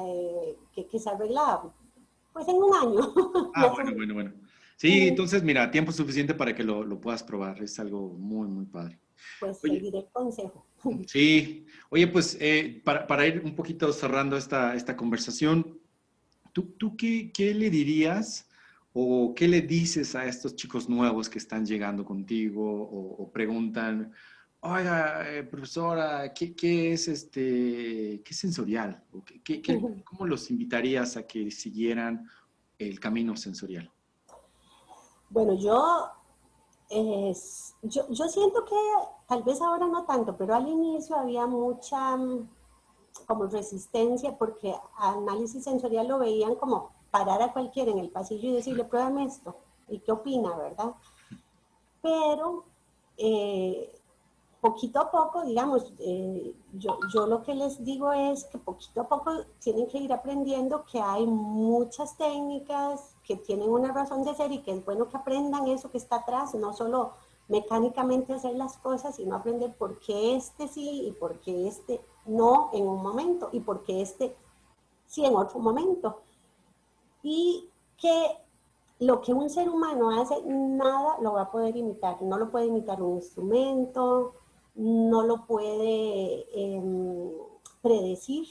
que se arregla pues en un año. No fue- Bueno. Sí, entonces, mira, tiempo suficiente para que lo puedas probar. Es algo muy, muy padre. Pues Oye, seguiré el consejo. sí. Oye, pues, para ir un poquito cerrando esta conversación, ¿tú qué le dirías o qué le dices a estos chicos nuevos que están llegando contigo o preguntan, oiga, profesora, ¿qué es qué es sensorial? ¿O cómo los invitarías a que siguieran el camino sensorial? Bueno, yo siento que tal vez ahora no tanto, pero al inicio había mucha como resistencia porque análisis sensorial lo veían como parar a cualquiera en el pasillo y decirle, pruébame esto, ¿y qué opina, verdad? Pero eh, poquito a poco, digamos, yo lo que les digo es que poquito a poco tienen que ir aprendiendo que hay muchas técnicas que tienen una razón de ser y que es bueno que aprendan eso que está atrás, no solo mecánicamente hacer las cosas, sino aprender por qué este sí y por qué este no en un momento y por qué este sí en otro momento. Y que lo que un ser humano hace, nada lo va a poder imitar. No lo puede imitar un instrumento, no lo puede predecir,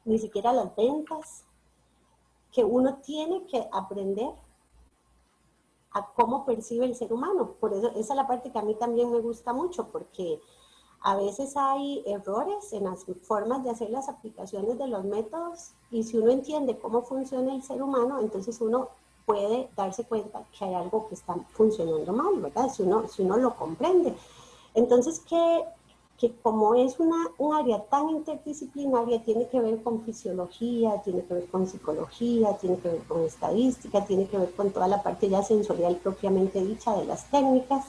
ni siquiera las ventas, que uno tiene que aprender a cómo percibe el ser humano. Por eso esa es la parte que a mí también me gusta mucho, porque a veces hay errores en las formas de hacer las aplicaciones de los métodos y si uno entiende cómo funciona el ser humano, entonces uno puede darse cuenta que hay algo que está funcionando mal, ¿verdad? Si uno lo comprende. Entonces, que como es un área tan interdisciplinaria, tiene que ver con fisiología, tiene que ver con psicología, tiene que ver con estadística, tiene que ver con toda la parte ya sensorial propiamente dicha de las técnicas,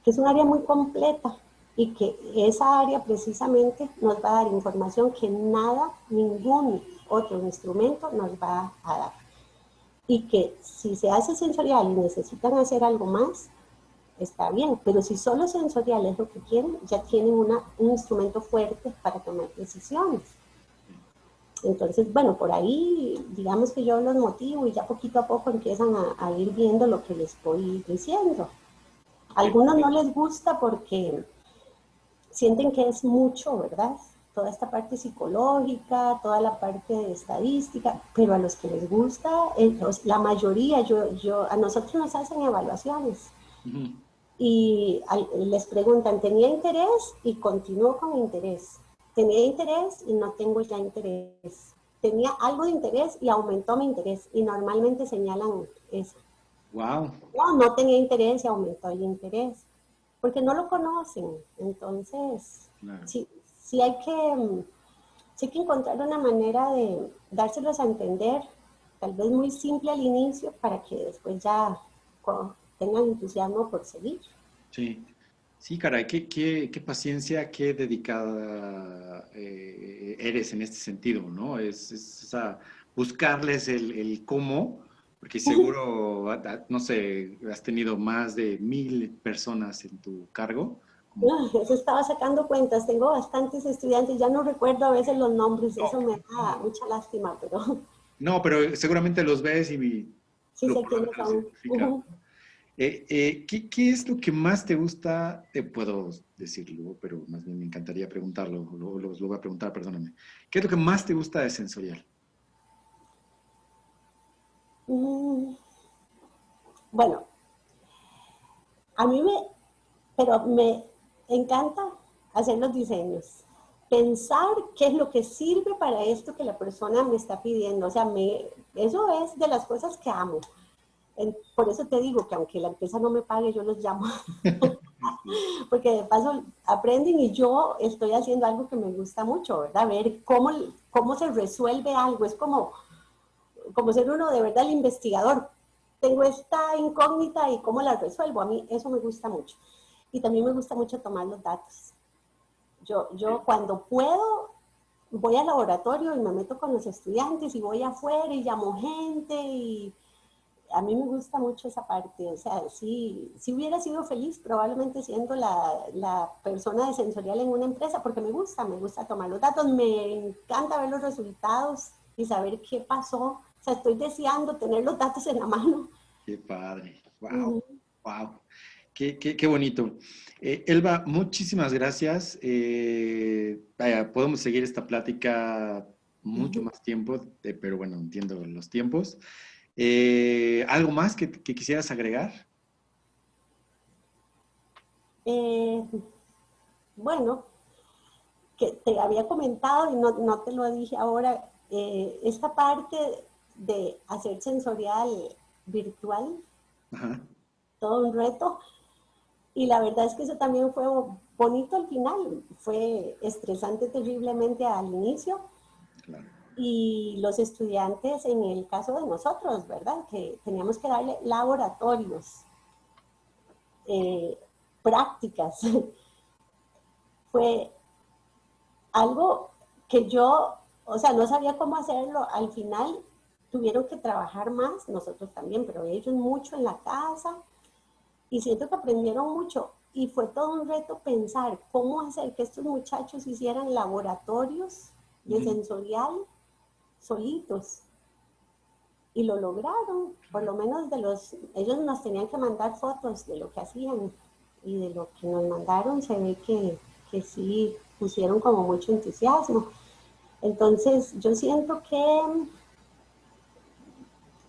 que es un área muy completa y que esa área precisamente nos va a dar información que nada, ningún otro instrumento nos va a dar. y que si se hace sensorial y necesitan hacer algo más, está bien, pero si solo sensorial es lo que quieren, ya tienen un instrumento fuerte para tomar decisiones. Entonces, bueno, por ahí, digamos que yo los motivo y ya poquito a poco empiezan a ir viendo lo que les voy diciendo. A algunos no les gusta porque sienten que es mucho, ¿verdad? Toda esta parte psicológica, toda la parte de estadística, pero a los que les gusta, la mayoría, a nosotros nos hacen evaluaciones y les preguntan, ¿tenía interés? Y continúo con interés. Tenía interés y no tengo ya interés. Tenía algo de interés y aumentó mi interés. Y normalmente señalan eso. Wow. No tenía interés y aumentó el interés. Porque no lo conocen. Entonces, Claro. sí hay que encontrar una manera de dárselos a entender, tal vez muy simple al inicio, para que después ya tengan entusiasmo por seguir. Sí, sí, caray, qué paciencia, qué dedicada eres en este sentido, ¿no? Es buscarles el cómo, porque seguro, no sé, has tenido más de 1000 personas en tu cargo. Como, Eso estaba sacando cuentas, tengo bastantes estudiantes, ya no recuerdo a veces los nombres, eso me da mucha lástima, pero no, pero seguramente los ves y sí sé por lo quiénes menos son. identificas. ¿Qué es lo que más te gusta? Te puedo decirlo, pero más bien me encantaría preguntarlo, lo voy a preguntar, perdóname. ¿Qué es lo que más te gusta de sensorial? Bueno, a mí me encanta hacer los diseños, pensar qué es lo que sirve para esto que la persona me está pidiendo, o sea, eso es de las cosas que amo. Por eso te digo que aunque la empresa no me pague, yo los llamo, porque de paso aprenden y yo estoy haciendo algo que me gusta mucho, ¿verdad? Ver cómo se resuelve algo, es como ser uno de verdad el investigador. Tengo esta incógnita y cómo la resuelvo, a mí eso me gusta mucho. Y también me gusta mucho tomar los datos. Yo cuando puedo voy al laboratorio y me meto con los estudiantes y voy afuera y llamo gente y a mí me gusta mucho esa parte, o sea, si hubiera sido feliz probablemente siendo la persona de sensorial en una empresa, porque me gusta tomar los datos, me encanta ver los resultados y saber qué pasó, o sea, estoy deseando tener los datos en la mano. Qué padre. Wow, Uh wow. Qué bonito. Elba, muchísimas gracias. Vaya, podemos seguir esta plática mucho -huh. más tiempo, pero bueno, entiendo los tiempos. ¿Algo más que quisieras agregar? eh, bueno, que te había comentado y no te lo dije ahora, esta parte de hacer sensorial virtual, Ajá, todo un reto. Y la verdad es que eso también fue bonito al final, fue estresante terriblemente al inicio. claro. Y los estudiantes, en el caso de nosotros, ¿verdad? Que teníamos que darle laboratorios, eh, prácticas. Fue algo que yo, o sea, no sabía cómo hacerlo. Al final tuvieron que trabajar más, nosotros también, pero ellos mucho en la casa. Y siento que aprendieron mucho. Y fue todo un reto pensar cómo hacer que estos muchachos hicieran laboratorios de Ujú. sensorial solitos. Y lo lograron, por lo menos ellos nos tenían que mandar fotos de lo que hacían. Y de lo que nos mandaron se ve que sí pusieron como mucho entusiasmo. Entonces yo siento que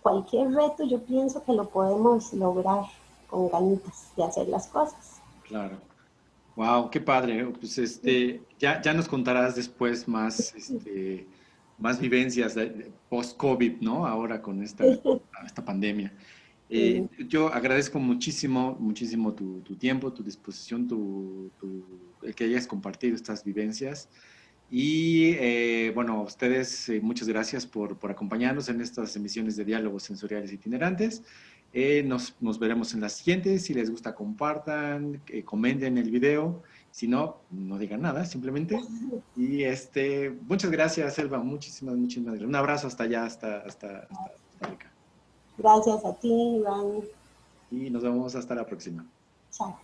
cualquier reto yo pienso que lo podemos lograr con ganitas de hacer las cosas. Claro. Wow, qué padre. Pues ya nos contarás después más, más vivencias post-COVID, ¿no? Ahora con esta pandemia. Sí. Yo agradezco muchísimo, muchísimo tu tiempo, tu disposición, el que hayas compartido estas vivencias. Y bueno, a ustedes, muchas gracias por acompañarnos en estas emisiones de diálogos sensoriales itinerantes. Nos veremos en las siguientes. Si les gusta, compartan, comenten el video. Si no, no digan nada, simplemente. Y muchas gracias, Elba. Muchísimas gracias. Un abrazo hasta allá, hasta Costa Rica. Gracias a ti, Iván. Y nos vemos hasta la próxima. Chao.